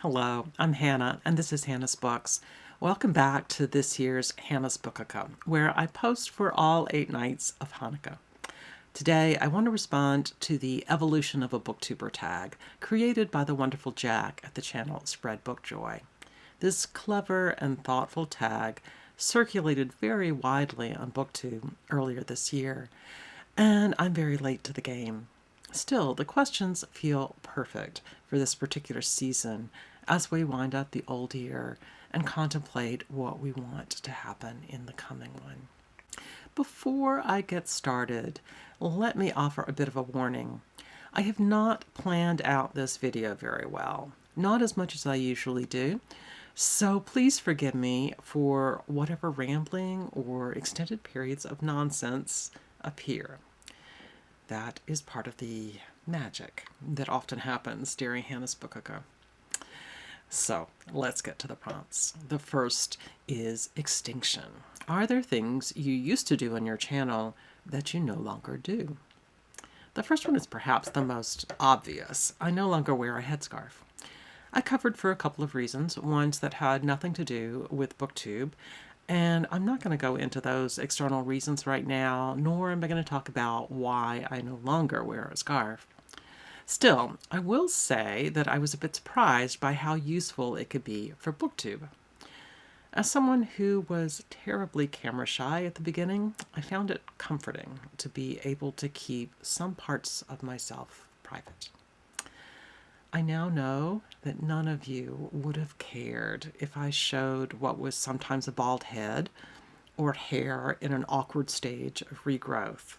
Hello, I'm Hannah, and this is Hannah's Books. Welcome back to this year's Hannah's Bookukkah, where I post for all 8 nights of Hanukkah. Today, I want to respond to the evolution of a Booktuber tag created by the wonderful Jack at the channel Spread Book Joy. This clever and thoughtful tag circulated very widely on Booktube earlier this year, and I'm very late to the game. Still, the questions feel perfect for this particular season as we wind up the old year and contemplate what we want to happen in the coming one. Before I get started, let me offer a bit of a warning. I have not planned out this video very well, not as much as I usually do, so please forgive me for whatever rambling or extended periods of nonsense appear. That is part of the magic that often happens during Hannah's Bookukkah. So let's get to the prompts. The first is Extinction. Are there things you used to do on your channel that you no longer do? The first one is perhaps the most obvious. I no longer wear a headscarf. I covered for a couple of reasons, ones that had nothing to do with Booktube, and I'm not going to go into those external reasons right now, nor am I going to talk about why I no longer wear a scarf. Still, I will say that I was a bit surprised by how useful it could be for Booktube. As someone who was terribly camera shy at the beginning, I found it comforting to be able to keep some parts of myself private. I now know that none of you would have cared if I showed what was sometimes a bald head or hair in an awkward stage of regrowth.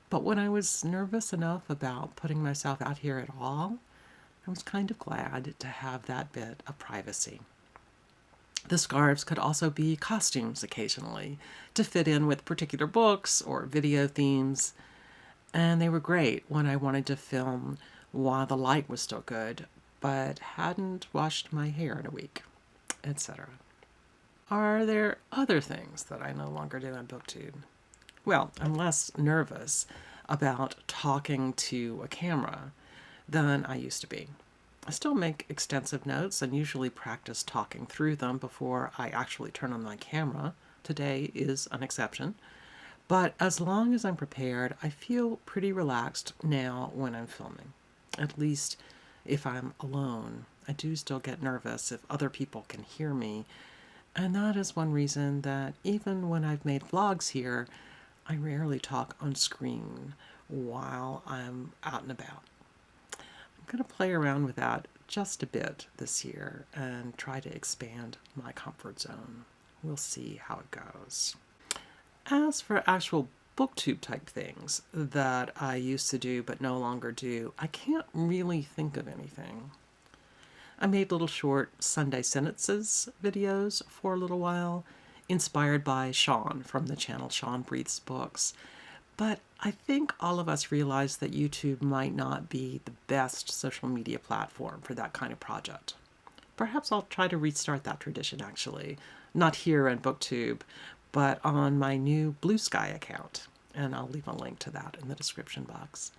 But when I was nervous enough about putting myself out here at all, I was kind of glad to have that bit of privacy. The scarves could also be costumes occasionally to fit in with particular books or video themes, and they were great when I wanted to film while the light was still good, but hadn't washed my hair in a week, etc. Are there other things that I no longer do on Booktube? Well, I'm less nervous about talking to a camera than I used to be. I still make extensive notes and usually practice talking through them before I actually turn on my camera. Today is an exception. But as long as I'm prepared, I feel pretty relaxed now when I'm filming. At least if I'm alone. I do still get nervous if other people can hear me, and that is one reason that even when I've made vlogs here, I rarely talk on screen while I'm out and about. I'm going to play around with that just a bit this year and try to expand my comfort zone. We'll see how it goes. As for actual Booktube type things that I used to do but no longer do, I can't really think of anything. I made little short Sunday sentences videos for a little while, inspired by Shawn from the channel Shawn Breathes Books. But I think all of us realize that YouTube might not be the best social media platform for that kind of project. Perhaps I'll try to restart that tradition actually, not here on Booktube, but on my new Blue Sky account, and I'll leave a link to that in the description box.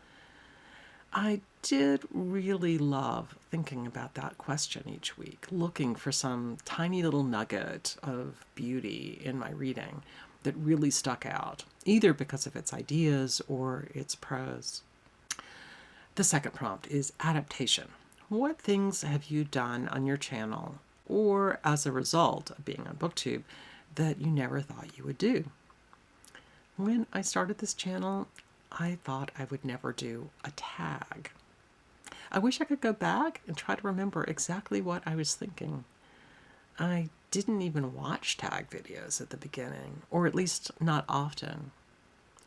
I did really love thinking about that question each week, looking for some tiny little nugget of beauty in my reading that really stuck out, either because of its ideas or its prose. The second prompt is Adaptation. What things have you done on your channel, or as a result of being on Booktube, that you never thought you would do? When I started this channel, I thought I would never do a tag. I wish I could go back and try to remember exactly what I was thinking. I didn't even watch tag videos at the beginning, or at least not often.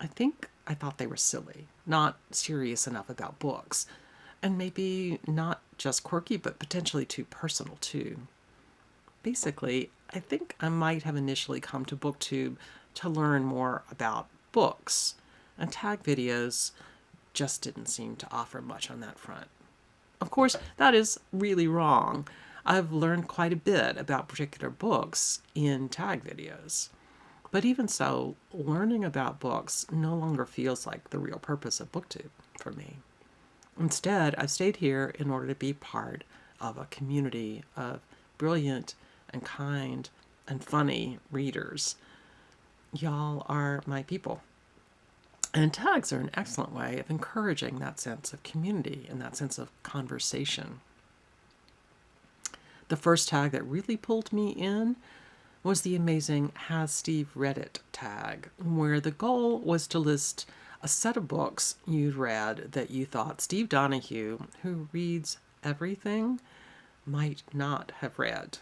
I think I thought they were silly, not serious enough about books, and maybe not just quirky, but potentially too personal too. Basically, I think I might have initially come to Booktube to learn more about books, and tag videos just didn't seem to offer much on that front. Of course, that is really wrong. I've learned quite a bit about particular books in tag videos. But even so, learning about books no longer feels like the real purpose of Booktube for me. Instead, I've stayed here in order to be part of a community of brilliant and kind and funny readers. Y'all are my people. And tags are an excellent way of encouraging that sense of community and that sense of conversation. The first tag that really pulled me in was the amazing Has Steve Read It tag, where the goal was to list a set of books you'd read that you thought Steve Donahue, who reads everything, might not have read.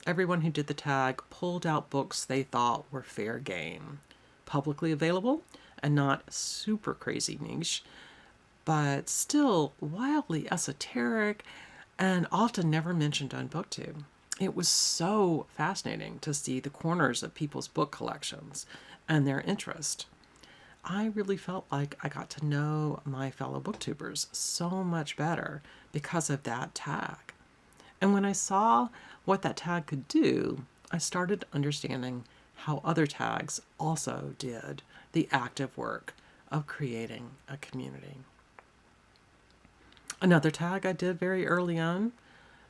Everyone who did the tag pulled out books they thought were fair game, publicly available and not super crazy niche, but still wildly esoteric and often never mentioned on Booktube. It was so fascinating to see the corners of people's book collections and their interest. I really felt like I got to know my fellow booktubers so much better because of that tag. And when I saw what that tag could do, I started understanding how other tags also did the active work of creating a community. Another tag I did very early on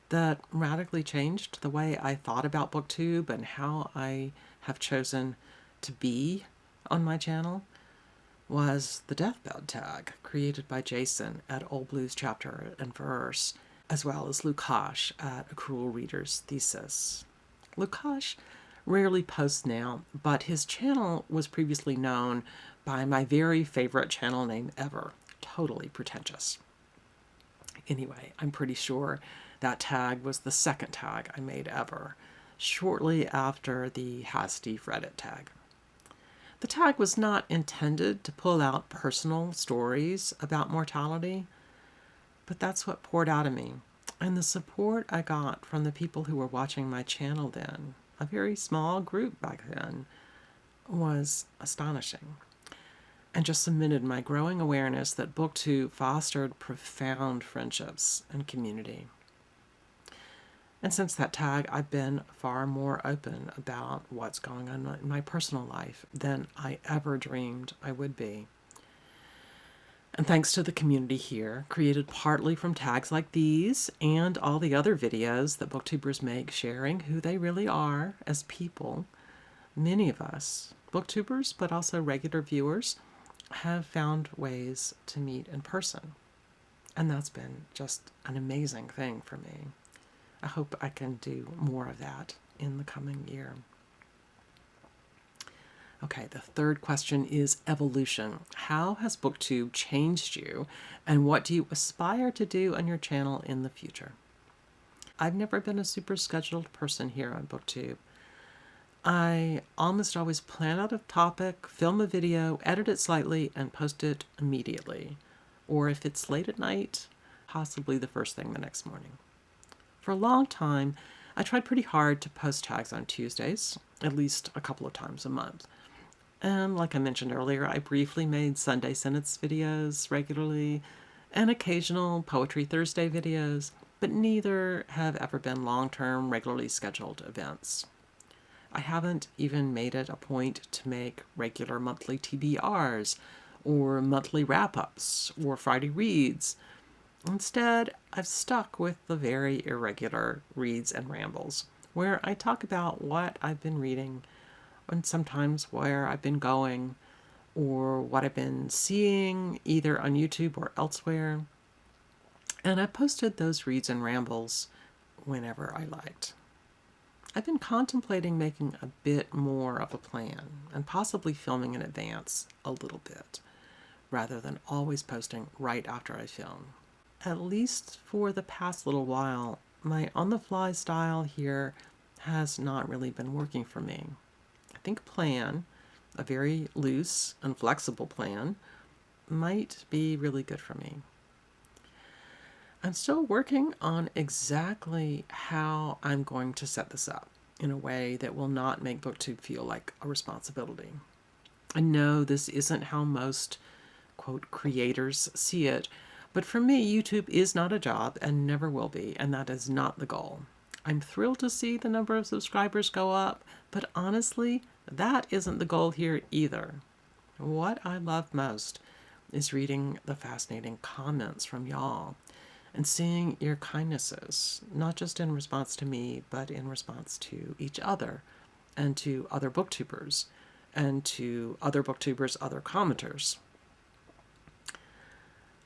that radically changed the way I thought about Booktube and how I have chosen to be on my channel was the deathbed tag created by Jason at Old Blues Chapter and Verse, as well as Lukash at A Cruel Reader's Thesis. Lukash rarely posts now, but his channel was previously known by my very favorite channel name ever, Totally Pretentious. Anyway, I'm pretty sure that tag was the second tag I made ever, shortly after the Has Steve Read It tag. The tag was not intended to pull out personal stories about mortality, but that's what poured out of me. And the support I got from the people who were watching my channel then, a very small group back then, was astonishing. And just cemented my growing awareness that Booktube fostered profound friendships and community. And since that tag, I've been far more open about what's going on in my personal life than I ever dreamed I would be. And thanks to the community here, created partly from tags like these and all the other videos that booktubers make sharing who they really are as people, many of us, booktubers, but also regular viewers, have found ways to meet in person. And that's been just an amazing thing for me. I hope I can do more of that in the coming year. Okay, the third question is evolution. How has Booktube changed you, and what do you aspire to do on your channel in the future? I've never been a super scheduled person here on Booktube. I almost always plan out a topic, film a video, edit it slightly, and post it immediately. Or if it's late at night, possibly the first thing the next morning. For a long time, I tried pretty hard to post tags on Tuesdays, at least a couple of times a month. And like I mentioned earlier, I briefly made Sunday sentence videos regularly and occasional Poetry Thursday videos, but neither have ever been long-term, regularly scheduled events. I haven't even made it a point to make regular monthly TBRs or monthly wrap-ups or Friday reads. Instead, I've stuck with the very irregular reads and rambles, where I talk about what I've been reading and sometimes where I've been going or what I've been seeing either on YouTube or elsewhere. And I posted those reads and rambles whenever I liked. I've been contemplating making a bit more of a plan and possibly filming in advance a little bit, rather than always posting right after I film. At least for the past little while, my on-the-fly style here has not really been working for me. I think a plan, a very loose and flexible plan, might be really good for me. I'm still working on exactly how I'm going to set this up in a way that will not make Booktube feel like a responsibility. I know this isn't how most, quote, creators see it, but for me, YouTube is not a job and never will be, and that is not the goal. I'm thrilled to see the number of subscribers go up, but honestly, that isn't the goal here either. What I love most is reading the fascinating comments from y'all and seeing your kindnesses, not just in response to me, but in response to each other and to other booktubers and to other booktubers, other commenters.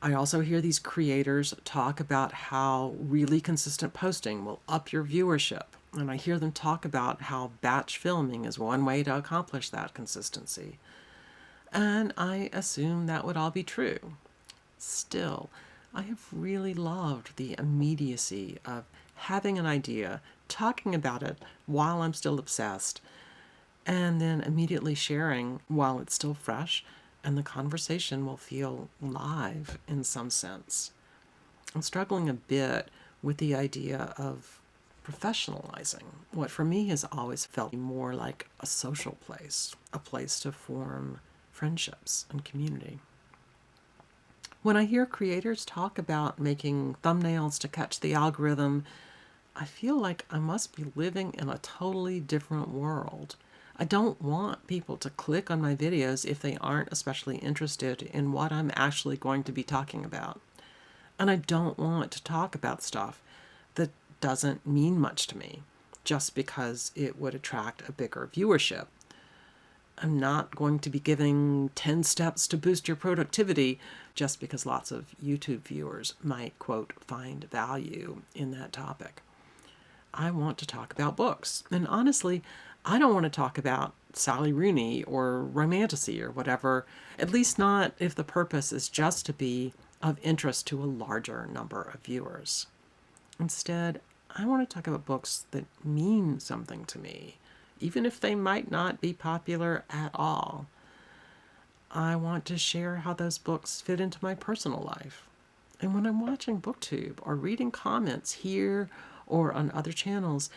I also hear these creators talk about how really consistent posting will up your viewership. And I hear them talk about how batch filming is one way to accomplish that consistency. And I assume that would all be true. Still, I have really loved the immediacy of having an idea, talking about it while I'm still obsessed, and then immediately sharing while it's still fresh, and the conversation will feel live in some sense. I'm struggling a bit with the idea of professionalizing what for me has always felt more like a social place, a place to form friendships and community. When I hear creators talk about making thumbnails to catch the algorithm, I feel like I must be living in a totally different world. I don't want people to click on my videos if they aren't especially interested in what I'm actually going to be talking about. And I don't want to talk about stuff that doesn't mean much to me just because it would attract a bigger viewership. I'm not going to be giving 10 steps to boost your productivity just because lots of YouTube viewers might, quote, find value in that topic. I want to talk about books. And honestly, I don't want to talk about Sally Rooney or romantasy or whatever, at least not if the purpose is just to be of interest to a larger number of viewers. Instead, I want to talk about books that mean something to me, even if they might not be popular at all. I want to share how those books fit into my personal life. And when I'm watching Booktube or reading comments here or on other channels,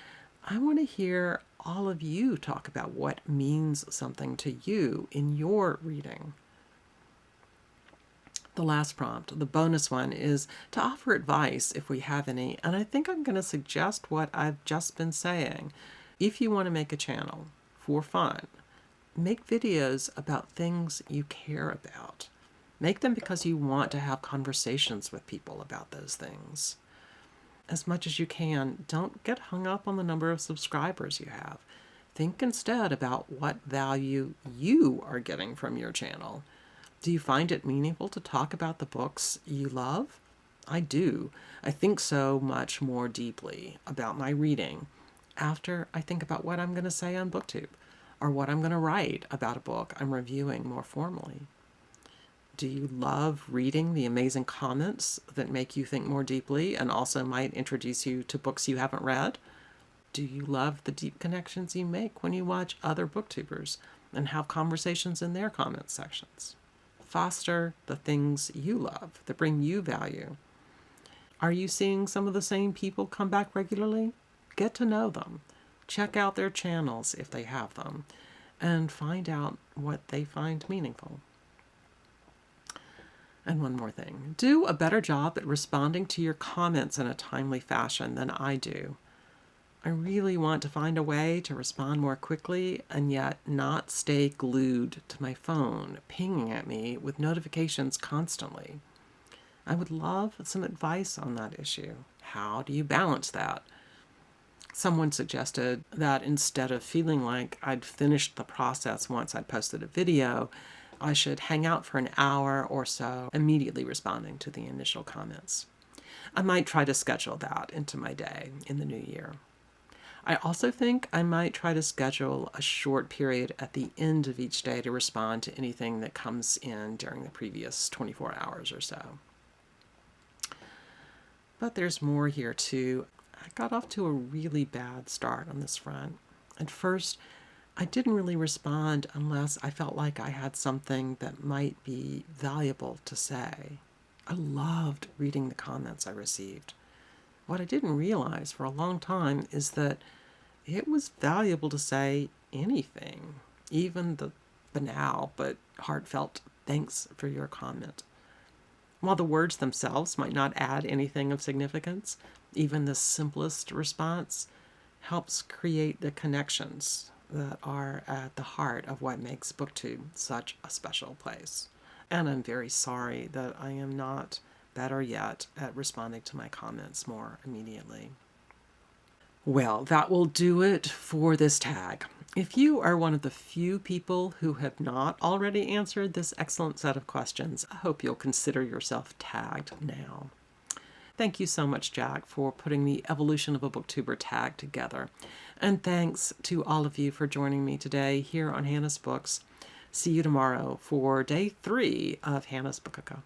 I want to hear all of you talk about what means something to you in your reading. The last prompt, the bonus one, is to offer advice if we have any, and I think I'm going to suggest what I've just been saying. If you want to make a channel for fun, make videos about things you care about. Make them because you want to have conversations with people about those things. As much as you can, don't get hung up on the number of subscribers you have. Think instead about what value you are getting from your channel. Do you find it meaningful to talk about the books you love? I do. I think so much more deeply about my reading after I think about what I'm going to say on Booktube or what I'm going to write about a book I'm reviewing more formally. Do you love reading the amazing comments that make you think more deeply and also might introduce you to books you haven't read? Do you love the deep connections you make when you watch other booktubers and have conversations in their comment sections? Foster the things you love that bring you value. Are you seeing some of the same people come back regularly? Get to know them. Check out their channels if they have them, and find out what they find meaningful. And one more thing. Do a better job at responding to your comments in a timely fashion than I do. I really want to find a way to respond more quickly and yet not stay glued to my phone, pinging at me with notifications constantly. I would love some advice on that issue. How do you balance that? Someone suggested that instead of feeling like I'd finished the process once I'd posted a video, I should hang out for an hour or so, immediately responding to the initial comments. I might try to schedule that into my day in the new year. I also think I might try to schedule a short period at the end of each day to respond to anything that comes in during the previous 24 hours or so. But there's more here too. I got off to a really bad start on this front. At first, I didn't really respond unless I felt like I had something that might be valuable to say. I loved reading the comments I received. What I didn't realize for a long time is that it was valuable to say anything, even the banal but heartfelt thanks for your comment. While the words themselves might not add anything of significance, even the simplest response helps create the connections that are at the heart of what makes Booktube such a special place. And I'm very sorry that I am not better yet, at responding to my comments more immediately. Well, that will do it for this tag. If you are one of the few people who have not already answered this excellent set of questions, I hope you'll consider yourself tagged now. Thank you so much, Jack, for putting the Evolution of a Booktuber tag together. And thanks to all of you for joining me today here on Hannah's Books. See you tomorrow for day 3 of Hannah's Bookukkah.